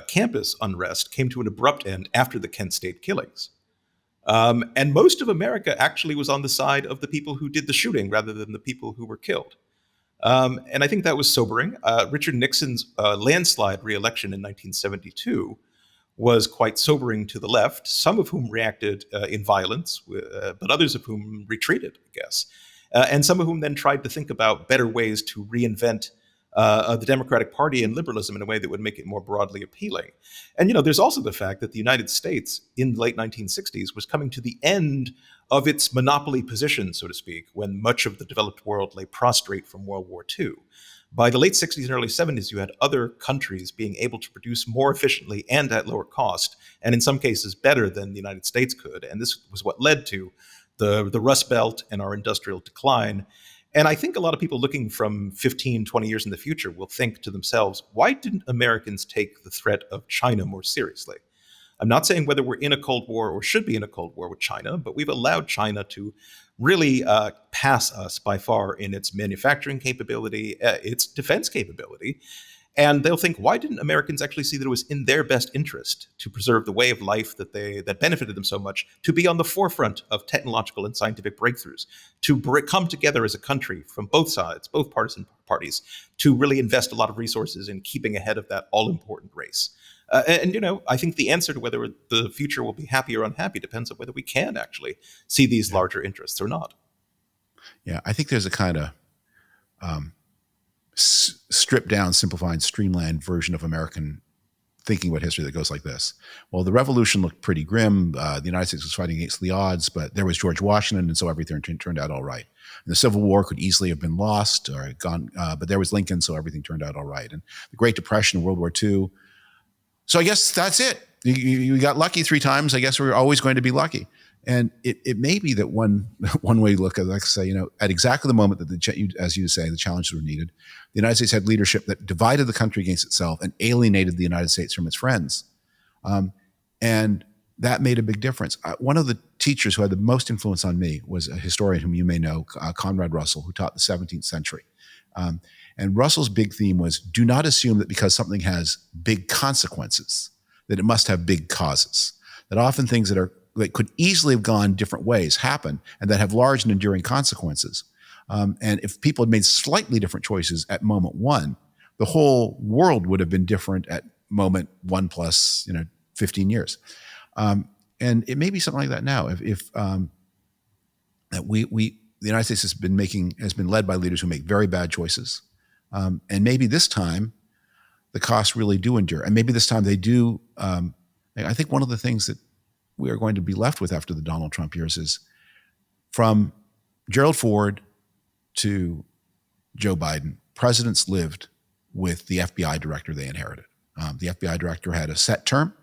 campus unrest came to an abrupt end after the Kent State killings. And most of America actually was on the side of the people who did the shooting rather than the people who were killed. And I think that was sobering. Richard Nixon's landslide re-election in 1972 was quite sobering to the left, some of whom reacted in violence, but others of whom retreated, I guess. And some of whom then tried to think about better ways to reinvent the Democratic Party and liberalism in a way that would make it more broadly appealing. And, there's also the fact that the United States in the late 1960s was coming to the end of its monopoly position, so to speak, when much of the developed world lay prostrate from World War II. By the late 60s and early 70s, you had other countries being able to produce more efficiently and at lower cost, and in some cases better than the United States could. And this was what led to the Rust Belt and our industrial decline. And I think a lot of people looking from 15, 20 years in the future will think to themselves, why didn't Americans take the threat of China more seriously? I'm not saying whether we're in a Cold War or should be in a Cold War with China, but we've allowed China to really pass us by far in its manufacturing capability, its defense capability. And they'll think, why didn't Americans actually see that it was in their best interest to preserve the way of life that benefited them so much, to be on the forefront of technological and scientific breakthroughs, to come together as a country from both sides, both partisan parties, to really invest a lot of resources in keeping ahead of that all-important race. I think the answer to whether the future will be happy or unhappy depends on whether we can actually see these larger interests or not. Yeah, I think there's a kind of stripped down, simplified, streamlined version of American thinking about history that goes like this. Well, the revolution looked pretty grim. The United States was fighting against the odds, but there was George Washington, and so everything turned out all right. And the Civil War could easily have been lost or gone, but there was Lincoln, so everything turned out all right. And the Great Depression, World War II. So I guess that's it. You got lucky 3 times. I guess we're always going to be lucky. And it may be that one way to look at it, like I say, at exactly the moment that as you say, the challenges were needed, the United States had leadership that divided the country against itself and alienated the United States from its friends. And that made a big difference. One of the teachers who had the most influence on me was a historian whom you may know, Conrad Russell, who taught the 17th century. And Russell's big theme was, do not assume that because something has big consequences, that it must have big causes. That often things that could easily have gone different ways happen and that have large and enduring consequences. And if people had made slightly different choices at moment 1, the whole world would have been different at moment 1 plus 15 years. And it may be something like that now. If that the United States has been led by leaders who make very bad choices. And maybe this time the costs really do endure. And maybe this time they do. I think one of the things that we are going to be left with after the Donald Trump years is, from Gerald Ford to Joe Biden, presidents lived with the FBI director they inherited. The FBI director had a set term.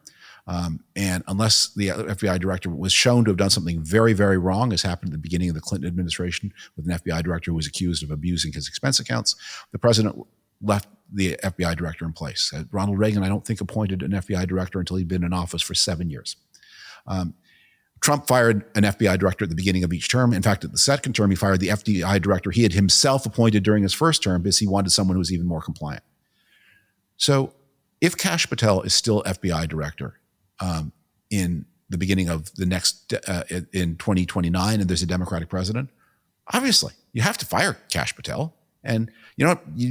And unless the FBI director was shown to have done something very, very wrong, as happened at the beginning of the Clinton administration with an FBI director who was accused of abusing his expense accounts, the president left the FBI director in place. Ronald Reagan, I don't think, appointed an FBI director until he'd been in office for 7 years. Trump fired an FBI director at the beginning of each term. In fact, at the second term, he fired the FBI director he had himself appointed during his first term because he wanted someone who was even more compliant. So if Kash Patel is still FBI director in the beginning of the next, in 2029, and there's a Democratic president, obviously you have to fire Kash Patel. And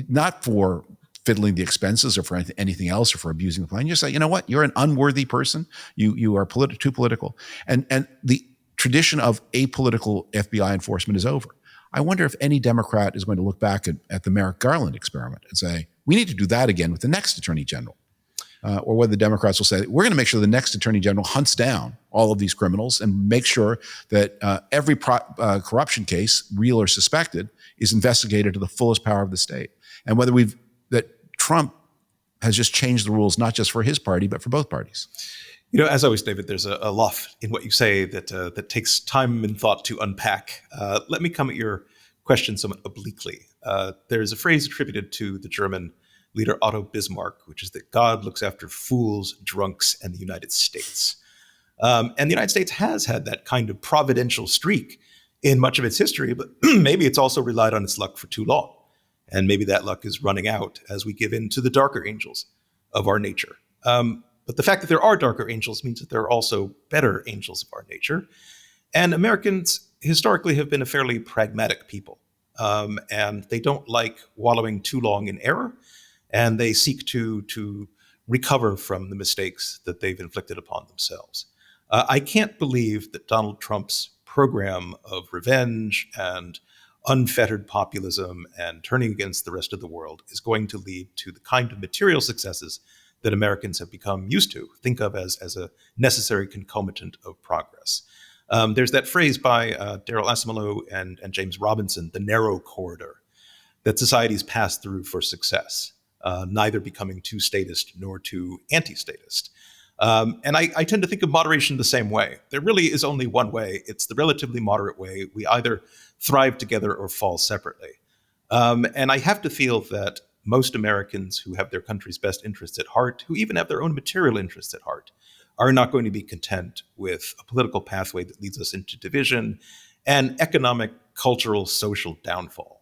not for fiddling the expenses or for anything else or for abusing the plan. You say, you know what, you're an unworthy person. You are too political. And the tradition of apolitical FBI enforcement is over. I wonder if any Democrat is going to look back at the Merrick Garland experiment and say, we need to do that again with the next attorney general. Or whether the Democrats will say, we're going to make sure the next attorney general hunts down all of these criminals and make sure that every corruption case, real or suspected, is investigated to the fullest power of the state. And whether that Trump has just changed the rules, not just for his party, but for both parties. As always, David, there's a lot in what you say that takes time and thought to unpack. Let me come at your question somewhat obliquely. There's a phrase attributed to the German leader Otto Bismarck, which is that God looks after fools, drunks, and the United States. And the United States has had that kind of providential streak in much of its history, but maybe it's also relied on its luck for too long. And maybe that luck is running out as we give in to the darker angels of our nature. But the fact that there are darker angels means that there are also better angels of our nature. And Americans historically have been a fairly pragmatic people. And they don't like wallowing too long in error. And they seek to recover from the mistakes that they've inflicted upon themselves. I can't believe that Donald Trump's program of revenge and unfettered populism and turning against the rest of the world is going to lead to the kind of material successes that Americans have become used to, think of as a necessary concomitant of progress. There's that phrase by Daryl Asimalo and James Robinson, the narrow corridor, that societies pass through for success, neither becoming too statist nor too anti-statist. And I tend to think of moderation the same way. There really is only one way. It's the relatively moderate way. We either thrive together or fall separately. And I have to feel that most Americans who have their country's best interests at heart, who even have their own material interests at heart, are not going to be content with a political pathway that leads us into division and economic, cultural, social downfall.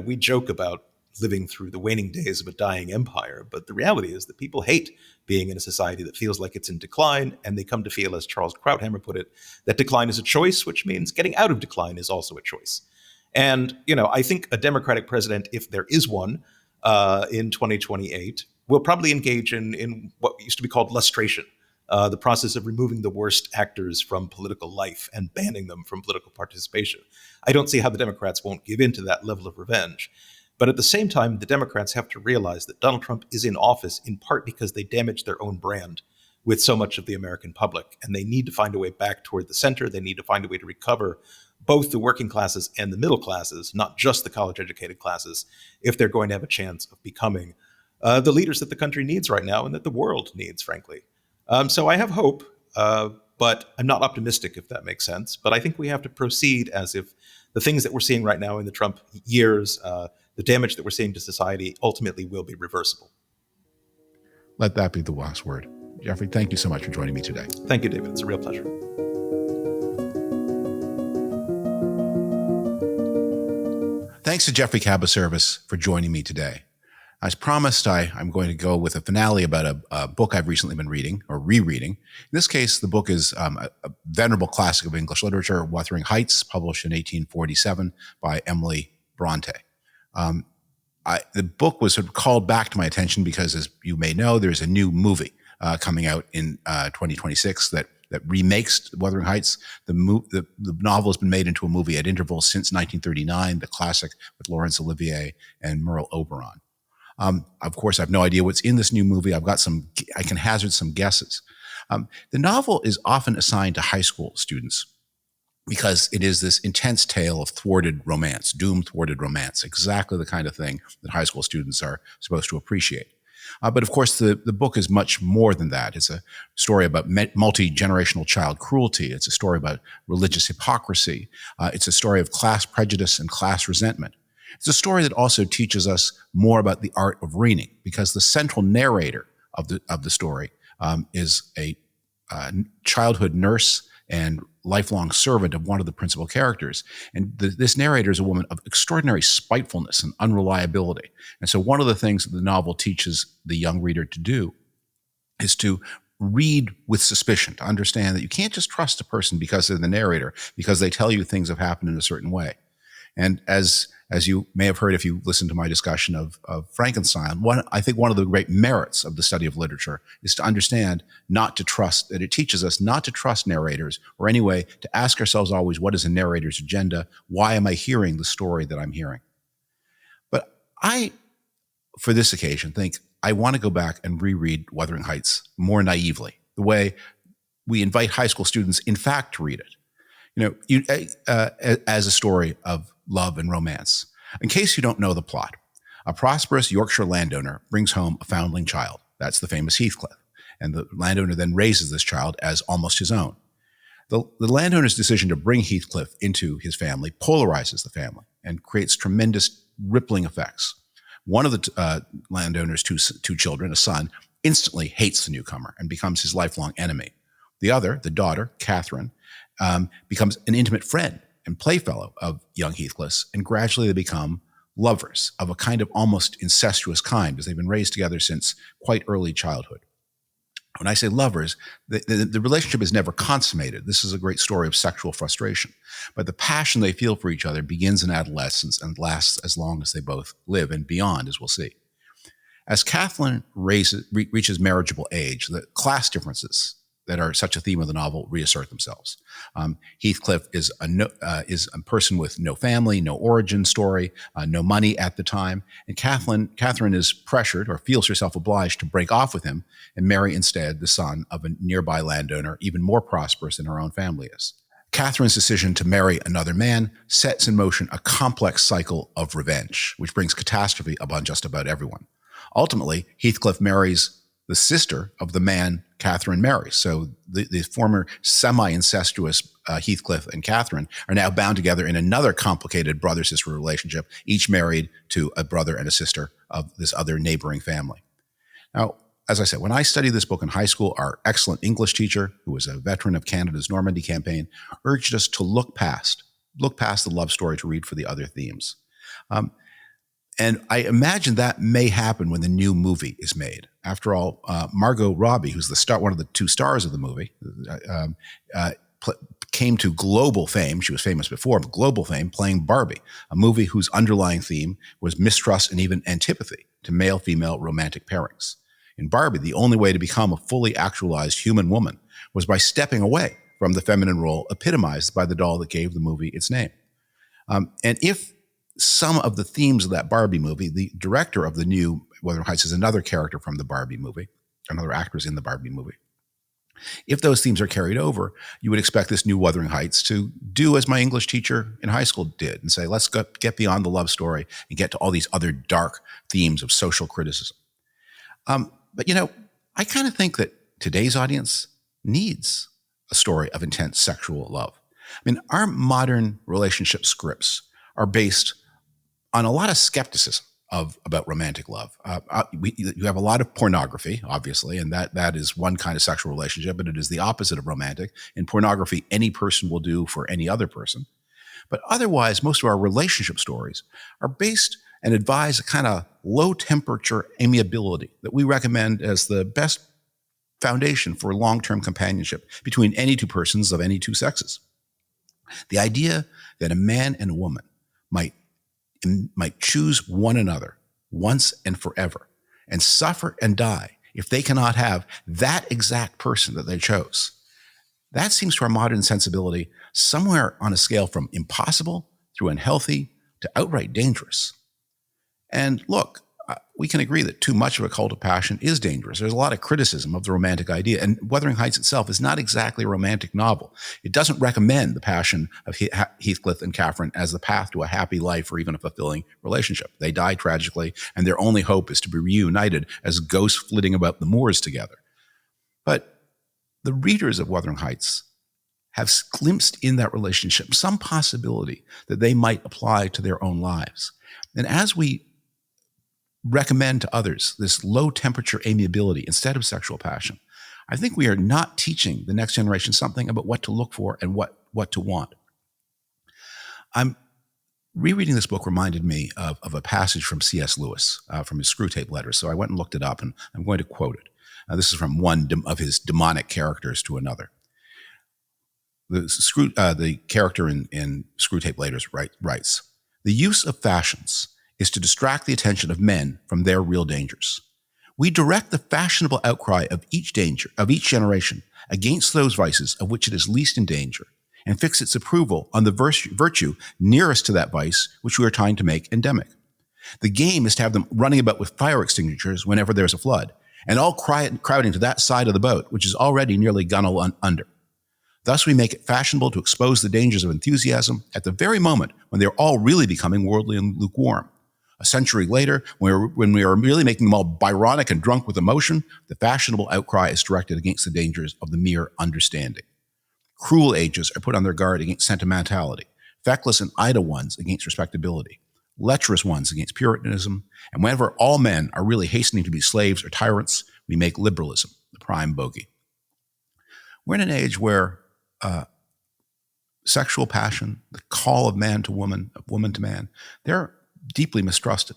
We joke about living through the waning days of a dying empire, but the reality is that people hate being in a society that feels like it's in decline, and they come to feel, as Charles Krauthammer put it, that decline is a choice, which means getting out of decline is also a choice. And, I think a Democratic president, if there is one, in 2028, will probably engage in what used to be called lustration, the process of removing the worst actors from political life and banning them from political participation. I don't see how the Democrats won't give in to that level of revenge. But at the same time, the Democrats have to realize that Donald Trump is in office in part because they damaged their own brand with so much of the American public. And they need to find a way back toward the center. They need to find a way to recover both the working classes and the middle classes, not just the college-educated classes, if they're going to have a chance of becoming the leaders that the country needs right now and that the world needs, frankly. So I have hope, but I'm not optimistic, if that makes sense. But I think we have to proceed as if the things that we're seeing right now in the Trump years, the damage that we're seeing to society, ultimately will be reversible. Let that be the last word. Geoffrey, thank you so much for joining me today. Thank you, David. It's a real pleasure. Thanks to Geoffrey Kabaservice for joining me today. As promised, I'm going to go with a finale about a book I've recently been reading or rereading. In this case, the book is a venerable classic of English literature, Wuthering Heights, published in 1847 by Emily Bronte. The book was sort of called back to my attention because, as you may know, there's a new movie coming out in 2026 that remakes Wuthering Heights. The novel has been made into a movie at intervals since 1939, the classic with Laurence Olivier and Merle Oberon. Of course, I have no idea what's in this new movie. I can hazard some guesses. The novel is often assigned to high school students because it is this intense tale of thwarted romance, doomed thwarted romance, exactly the kind of thing that high school students are supposed to appreciate. But of course, the book is much more than that. It's a story about multi-generational child cruelty. It's a story about religious hypocrisy. It's a story of class prejudice and class resentment. It's a story that also teaches us more about the art of reading, because the central narrator of the story is a childhood nurse and lifelong servant of one of the principal characters. And this narrator is a woman of extraordinary spitefulness and unreliability. And so one of the things that the novel teaches the young reader to do is to read with suspicion, to understand that you can't just trust a person because they're the narrator, because they tell you things have happened in a certain way. And as you may have heard if you listened to my discussion of Frankenstein, I think one of the great merits of the study of literature is to understand that it teaches us not to trust narrators, or anyway, to ask ourselves always, what is a narrator's agenda? Why am I hearing the story that I'm hearing? But for this occasion, think I want to go back and reread Wuthering Heights more naively, the way we invite high school students, in fact, to read it. As a story of love and romance. In case you don't know the plot, a prosperous Yorkshire landowner brings home a foundling child. That's the famous Heathcliff. And the landowner then raises this child as almost his own. The landowner's decision to bring Heathcliff into his family polarizes the family and creates tremendous rippling effects. One of the landowner's two children, a son, instantly hates the newcomer and becomes his lifelong enemy. The other, the daughter, Catherine, becomes an intimate friend and playfellow of young Heathcliff's, and gradually they become lovers of a kind of almost incestuous kind, because they've been raised together since quite early childhood. When I say lovers, the relationship is never consummated. This is a great story of sexual frustration. But the passion they feel for each other begins in adolescence and lasts as long as they both live, and beyond, as we'll see. As Catherine reaches marriageable age, the class differences that are such a theme of the novel reassert themselves. Heathcliff is a person with no family, no origin story, no money at the time, and Catherine is pressured or feels herself obliged to break off with him and marry instead the son of a nearby landowner, even more prosperous than her own family is. Catherine's decision to marry another man sets in motion a complex cycle of revenge, which brings catastrophe upon just about everyone. Ultimately, Heathcliff marries the sister of the man Catherine marries. So the former semi-incestuous Heathcliff and Catherine are now bound together in another complicated brother-sister relationship, each married to a brother and a sister of this other neighboring family. Now, as I said, when I studied this book in high school, our excellent English teacher, who was a veteran of Canada's Normandy campaign, urged us to look past the love story to read for the other themes. And I imagine that may happen when the new movie is made. After all, Margot Robbie, who's one of the two stars of the movie, came to global fame. She was famous before, but global fame playing Barbie, a movie whose underlying theme was mistrust and even antipathy to male-female romantic pairings. In Barbie, the only way to become a fully actualized human woman was by stepping away from the feminine role epitomized by the doll that gave the movie its name. And if some of the themes of that Barbie movie, the director of the new Wuthering Heights is another character from the Barbie movie, another actress in the Barbie movie. If those themes are carried over, you would expect this new Wuthering Heights to do as my English teacher in high school did and say, let's get beyond the love story and get to all these other dark themes of social criticism. But, I kind of think that today's audience needs a story of intense sexual love. I mean, our modern relationship scripts are based on a lot of skepticism about romantic love. You have a lot of pornography, obviously, and that is one kind of sexual relationship, but it is the opposite of romantic. In pornography, any person will do for any other person. But otherwise, most of our relationship stories are based and advise a kind of low-temperature amiability that we recommend as the best foundation for long-term companionship between any two persons of any two sexes. The idea that a man and a woman might choose one another once and forever and suffer and die if they cannot have that exact person that they chose. That seems to our modern sensibility somewhere on a scale from impossible through unhealthy to outright dangerous. And look, we can agree that too much of a cult of passion is dangerous. There's a lot of criticism of the romantic idea, and Wuthering Heights itself is not exactly a romantic novel. It doesn't recommend the passion of Heathcliff and Catherine as the path to a happy life or even a fulfilling relationship. They die tragically, and their only hope is to be reunited as ghosts flitting about the moors together. But the readers of Wuthering Heights have glimpsed in that relationship some possibility that they might apply to their own lives. And as we recommend to others this low-temperature amiability instead of sexual passion, I think we are not teaching the next generation something about what to look for and what to want. Rereading this book reminded me of a passage from C.S. Lewis, from his Screwtape Letters. So I went and looked it up, and I'm going to quote it. This is from one of his demonic characters to another. The character in Screwtape Letters writes, "The use of fashions is to distract the attention of men from their real dangers. We direct the fashionable outcry of each generation against those vices of which it is least in danger, and fix its approval on the virtue nearest to that vice which we are trying to make endemic. The game is to have them running about with fire extinguishers whenever there's a flood, and all crowding to that side of the boat which is already nearly gunwale under. Thus we make it fashionable to expose the dangers of enthusiasm at the very moment when they are all really becoming worldly and lukewarm. A century later, when we are really making them all Byronic and drunk with emotion, the fashionable outcry is directed against the dangers of the mere understanding. Cruel ages are put on their guard against sentimentality, feckless and idle ones against respectability, lecherous ones against puritanism, and whenever all men are really hastening to be slaves or tyrants, we make liberalism the prime bogey." We're in an age where sexual passion, the call of man to woman, of woman to man, they're deeply mistrusted.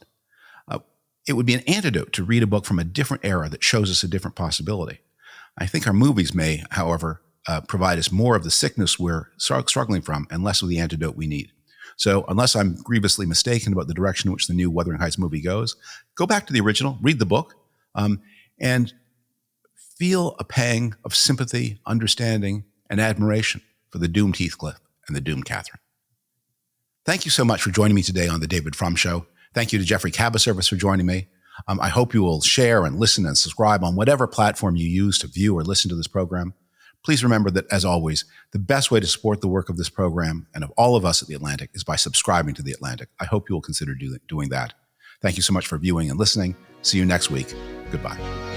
It would be an antidote to read a book from a different era that shows us a different possibility. I think our movies may, however, provide us more of the sickness we're struggling from and less of the antidote we need. So unless I'm grievously mistaken about the direction in which the new Wuthering Heights movie goes, go back to the original, read the book, and feel a pang of sympathy, understanding, and admiration for the doomed Heathcliff and the doomed Catherine. Thank you so much for joining me today on The David Frum Show. Thank you to Geoffrey Kabaservice for joining me. I hope you will share and listen and subscribe on whatever platform you use to view or listen to this program. Please remember that, as always, the best way to support the work of this program and of all of us at The Atlantic is by subscribing to The Atlantic. I hope you will consider doing that. Thank you so much for viewing and listening. See you next week. Goodbye.